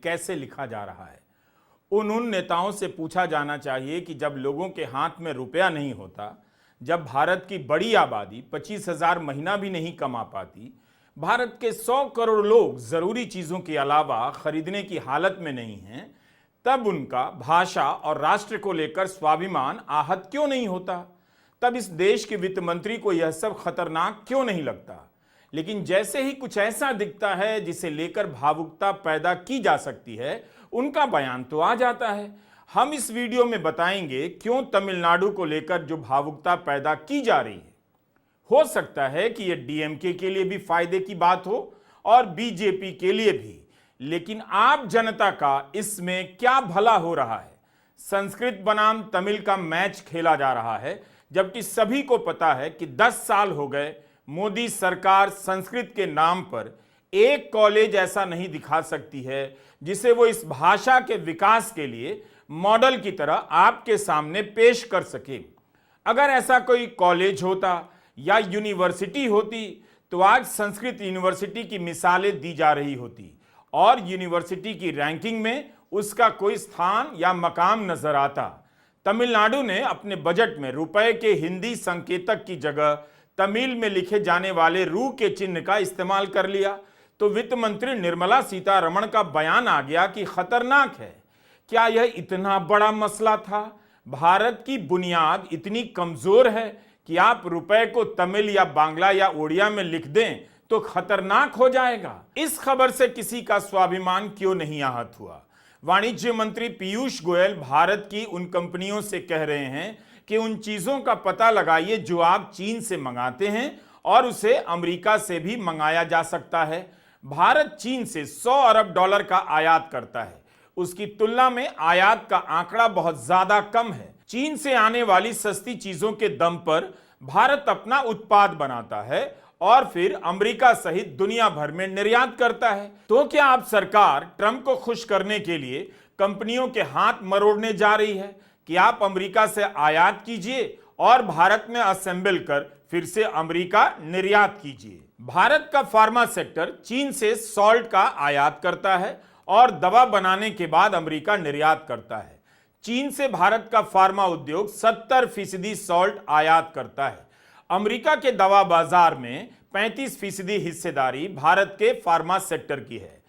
कैसे लिखा जा रहा है। उन नेताओं से पूछा जाना चाहिए कि जब लोगों के हाथ में रुपया नहीं होता, जब भारत की बड़ी आबादी 25,000 महीना भी नहीं कमा पाती, भारत के 100 करोड़ लोग जरूरी चीजों के अलावा खरीदने की हालत में नहीं हैं, तब उनका भाषा और राष्ट्र को लेकर स्वाभिमान आहत क्यों नहीं होता? तब इस देश के वित्त मंत्री को यह सब खतरनाक क्यों नहीं लगता? लेकिन जैसे ही कुछ ऐसा दिखता है जिसे लेकर भावुकता पैदा की जा सकती है, उनका बयान तो आ जाता है। हम इस वीडियो में बताएंगे क्यों तमिलनाडु को लेकर जो भावुकता पैदा की जा रही है। हो सकता है कि यह डीएमके के लिए भी फायदे की बात हो और बीजेपी के लिए भी, लेकिन आम जनता का इसमें क्या भला हो रहा है? संस्कृत बनाम तमिल का मैच खेला जा रहा है, जबकि सभी को पता है कि 10 साल हो गए मोदी सरकार संस्कृत के नाम पर एक कॉलेज ऐसा नहीं दिखा सकती है जिसे वो इस भाषा के विकास के लिए मॉडल की तरह आपके सामने पेश कर सके। अगर ऐसा कोई कॉलेज होता या यूनिवर्सिटी होती तो आज संस्कृत यूनिवर्सिटी की मिसालें दी जा रही होती और यूनिवर्सिटी की रैंकिंग में उसका कोई स्थान या मकाम नजर आता। तमिलनाडु ने अपने बजट में रुपए के हिंदी संकेतक की जगह तमिल में लिखे जाने वाले रू के चिन्ह का इस्तेमाल कर लिया तो वित्त मंत्री निर्मला सीतारमण का बयान आ गया कि खतरनाक है। क्या यह इतना बड़ा मसला था? भारत की बुनियाद इतनी कमजोर है कि आप रुपए को तमिल या बांग्ला या ओडिया में लिख दें तो खतरनाक हो जाएगा। इस खबर से किसी का स्वाभिमान क्यों नहीं आहत हुआ? वाणिज्य मंत्री पीयूष गोयल भारत की उन कंपनियों से कह रहे हैं कि उन चीजों का पता लगाइए जो आप चीन से मंगाते हैं और उसे अमेरिका से भी मंगाया जा सकता है। भारत चीन से 100 अरब डॉलर का आयात करता है, उसकी तुलना में आयात का आंकड़ा बहुत ज्यादा कम है। चीन से आने वाली सस्ती चीजों के दम पर भारत अपना उत्पाद बनाता है और फिर अमेरिका सहित दुनिया भर में निर्यात करता है। तो क्या आप सरकार ट्रंप को खुश करने के लिए कंपनियों के हाथ मरोड़ने जा रही है कि आप अमेरिका से आयात कीजिए और भारत में असेंबल कर फिर से अमेरिका निर्यात कीजिए? भारत का फार्मा सेक्टर चीन से सॉल्ट का आयात करता है और दवा बनाने के बाद अमेरिका निर्यात करता है। चीन से भारत का फार्मा उद्योग 70% सॉल्ट आयात करता है। अमेरिका के दवा बाजार में 35% हिस्सेदारी भारत के फार्मा सेक्टर की है।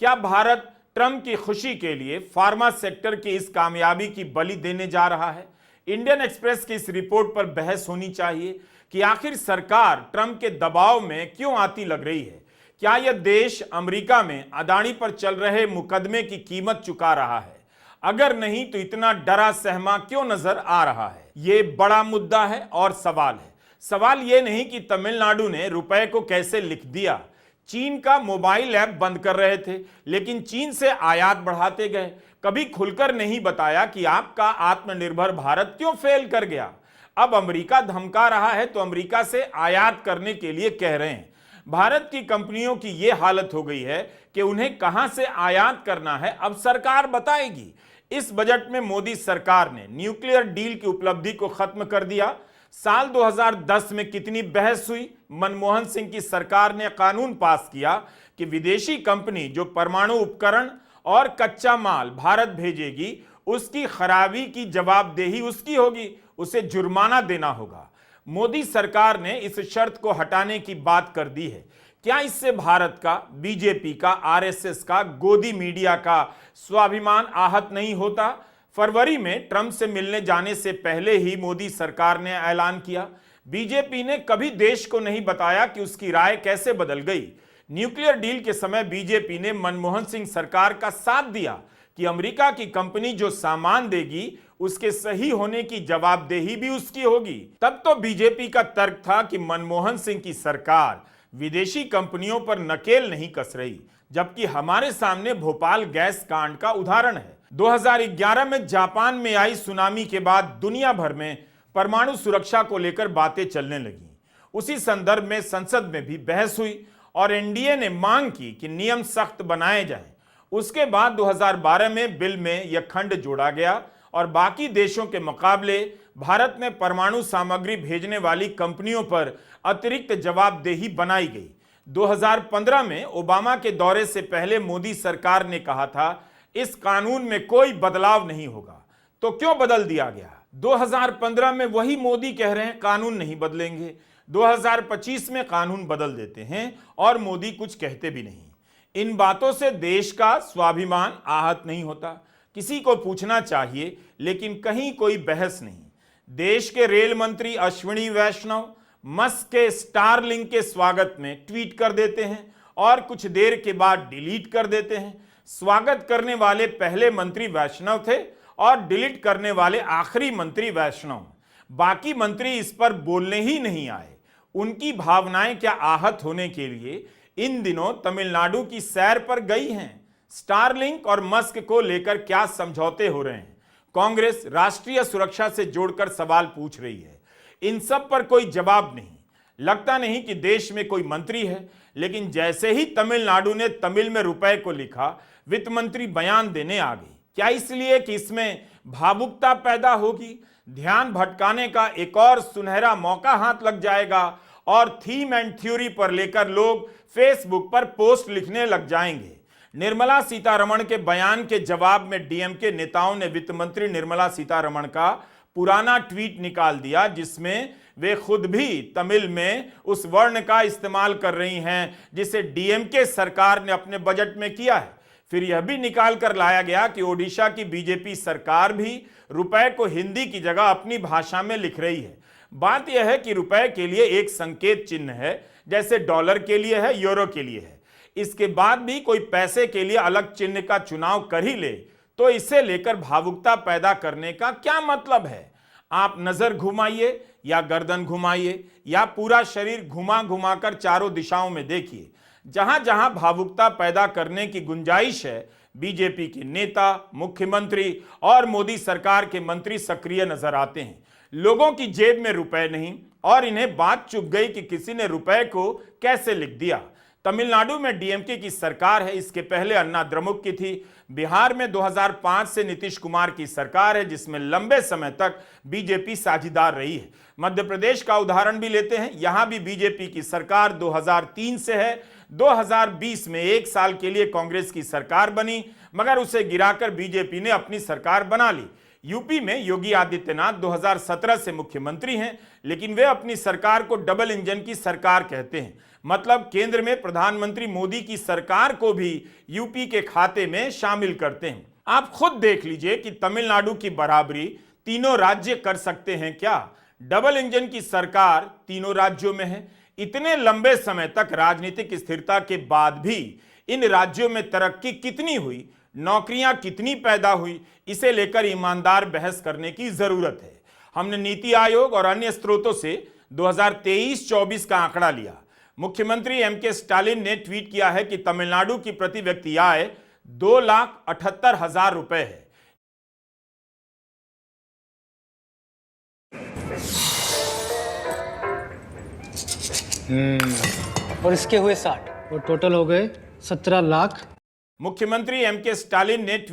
क्या भारत ट्रंप की खुशी के लिए फार्मा सेक्टर की इस कामयाबी की बलि देने जा रहा है? इंडियन एक्सप्रेस की इस रिपोर्ट पर बहस होनी चाहिए कि आखिर सरकार ट्रंप के दबाव में क्यों आती लग रही है। क्या यह देश अमेरिका में अदानी पर चल रहे मुकदमे की कीमत चुका रहा है? अगर नहीं तो इतना डरा सहमा क्यों नजर आ रहा है? यह बड़ा मुद्दा है और सवाल है। सवाल यह नहीं कि तमिलनाडु ने रुपए को कैसे लिख दिया। चीन का मोबाइल ऐप बंद कर रहे थे लेकिन चीन से आयात बढ़ाते गए। कभी खुलकर नहीं बताया कि आपका आत्मनिर्भर भारत क्यों फेल कर गया। अब अमेरिका धमका रहा है तो अमेरिका से आयात करने के लिए कह रहे हैं। भारत की कंपनियों की यह हालत हो गई है कि उन्हें कहां से आयात करना है अब सरकार बताएगी। इस बजट में मोदी सरकार ने न्यूक्लियर डील की उपलब्धि को खत्म कर दिया। साल 2010 में कितनी बहस हुई। मनमोहन सिंह की सरकार ने कानून पास किया कि विदेशी कंपनी जो परमाणु उपकरण और कच्चा माल भारत भेजेगी उसकी खराबी की जवाबदेही उसकी होगी, उसे जुर्माना देना होगा। मोदी सरकार ने इस शर्त को हटाने की बात कर दी है। क्या इससे भारत का, बीजेपी का, आरएसएस का, गोदी मीडिया का स्वाभिमान आहत नहीं होता? फरवरी में ट्रंप से मिलने जाने से पहले ही मोदी सरकार ने ऐलान किया। बीजेपी ने कभी देश को नहीं बताया कि उसकी राय कैसे बदल गई। न्यूक्लियर डील के समय बीजेपी ने मनमोहन सिंह सरकार का साथ दिया कि अमेरिका की कंपनी जो सामान देगी उसके सही होने की जवाबदेही भी उसकी होगी। तब तो बीजेपी का तर्क था कि मनमोहन सिंह की सरकार विदेशी कंपनियों पर नकेल नहीं कस रही, जबकि हमारे सामने भोपाल गैस कांड का उदाहरण है। 2011 में जापान में आई सुनामी के बाद दुनिया भर में परमाणु सुरक्षा को लेकर बातें चलने लगी। उसी संदर्भ में संसद में भी बहस हुई और एनडीए ने मांग की कि नियम सख्त बनाए जाएं। उसके बाद 2012 में बिल में यह खंड जोड़ा गया और बाकी देशों के मुकाबले भारत में परमाणु सामग्री भेजने वाली कंपनियों पर अतिरिक्त जवाबदेही बनाई गई। 2015 में ओबामा के दौरे से पहले मोदी सरकार ने कहा था इस कानून में कोई बदलाव नहीं होगा, तो क्यों बदल दिया गया? 2015 में वही मोदी कह रहे हैं कानून नहीं बदलेंगे, 2025 में कानून बदल देते हैं और मोदी कुछ कहते भी नहीं। इन बातों से देश का स्वाभिमान आहत नहीं होता? किसी को पूछना चाहिए, लेकिन कहीं कोई बहस नहीं। देश के रेल मंत्री अश्विनी वैष्णव मस्क के स्टारलिंक के स्वागत में ट्वीट कर देते हैं और कुछ देर के बाद डिलीट कर देते हैं। स्वागत करने वाले पहले मंत्री वैष्णव थे और डिलीट करने वाले आखिरी मंत्री वैष्णव। बाकी मंत्री इस पर बोलने ही नहीं आए। उनकी भावनाएं क्या आहत होने के लिए इन दिनों तमिलनाडु की सैर पर गई हैं? स्टारलिंक और मस्क को लेकर क्या समझौते हो रहे हैं? कांग्रेस राष्ट्रीय सुरक्षा से जोड़कर सवाल पूछ रही है। इन सब पर कोई जवाब नहीं। लगता नहीं कि देश में कोई मंत्री है, लेकिन जैसे ही तमिलनाडु ने तमिल में रुपए को लिखा, वित्त मंत्री बयान देने आ गई। क्या इसलिए कि इसमें भावुकता पैदा होगी, ध्यान भटकाने का एक और सुनहरा मौका हाथ लग जाएगा और थीम एंड थ्योरी पर लेकर लोग फेसबुक पर पोस्ट लिखने लग जाएंगे। निर्मला सीतारमण के बयान के जवाब में डीएमके नेताओं ने वित्त मंत्री निर्मला सीतारमण का पुराना ट्वीट निकाल दिया, जिसमें वे खुद भी तमिल में उस वर्ण का इस्तेमाल कर रही हैं जिसे डीएमके सरकार ने अपने बजट में किया है। फिर यह भी निकाल कर लाया गया कि ओडिशा की बीजेपी सरकार भी रुपए को हिंदी की जगह अपनी भाषा में लिख रही है। बात यह है कि रुपए के लिए एक संकेत चिन्ह है, जैसे डॉलर के लिए है, यूरो के लिए है। इसके बाद भी कोई पैसे के लिए अलग चिन्ह का चुनाव कर ही ले तो इसे लेकर भावुकता पैदा करने का क्या मतलब है? आप नजर घुमाइए या गर्दन घुमाइए या पूरा शरीर घुमा घुमा कर चारों दिशाओं में देखिए, जहां जहां भावुकता पैदा करने की गुंजाइश है, बीजेपी के नेता, मुख्यमंत्री और मोदी सरकार के मंत्री सक्रिय नजर आते हैं। लोगों की जेब में रुपए नहीं और इन्हें बात चुभ गई कि किसी ने रुपए को कैसे लिख दिया। तमिलनाडु में डीएमके की सरकार है, इसके पहले अन्ना द्रमुक की थी। बिहार में 2005 से नीतीश कुमार की सरकार है, जिसमें लंबे समय तक बीजेपी साझीदार रही है। मध्य प्रदेश का उदाहरण भी लेते हैं, यहां भी बीजेपी की सरकार 2003 से है। 2020 में एक साल के लिए कांग्रेस की सरकार बनी, मगर उसे गिराकर बीजेपी ने अपनी सरकार बना ली। यूपी में योगी आदित्यनाथ 2017 से मुख्यमंत्री हैं, लेकिन वे अपनी सरकार को डबल इंजन की सरकार कहते हैं। मतलब केंद्र में प्रधानमंत्री मोदी की सरकार को भी यूपी के खाते में शामिल करते हैं। आप खुद देख लीजिए कि तमिलनाडु की बराबरी तीनों राज्य कर सकते हैं क्या? डबल इंजन की सरकार तीनों राज्यों में है। इतने लंबे समय तक राजनीतिक स्थिरता के बाद भी इन राज्यों में तरक्की कितनी हुई, नौकरियां कितनी पैदा हुई, इसे लेकर ईमानदार बहस करने की जरूरत है। हमने नीति आयोग और अन्य स्रोतों से 2023-24 का आंकड़ा लिया। मुख्यमंत्री एमके स्टालिन ने ट्वीट किया है कि तमिलनाडु की प्रति व्यक्ति आय 2,78,000 रुपए है। और इसके हुए 60 और टोटल हो गए 17 लाख। मुख्यमंत्री एमके स्टालिन ने ट्वीट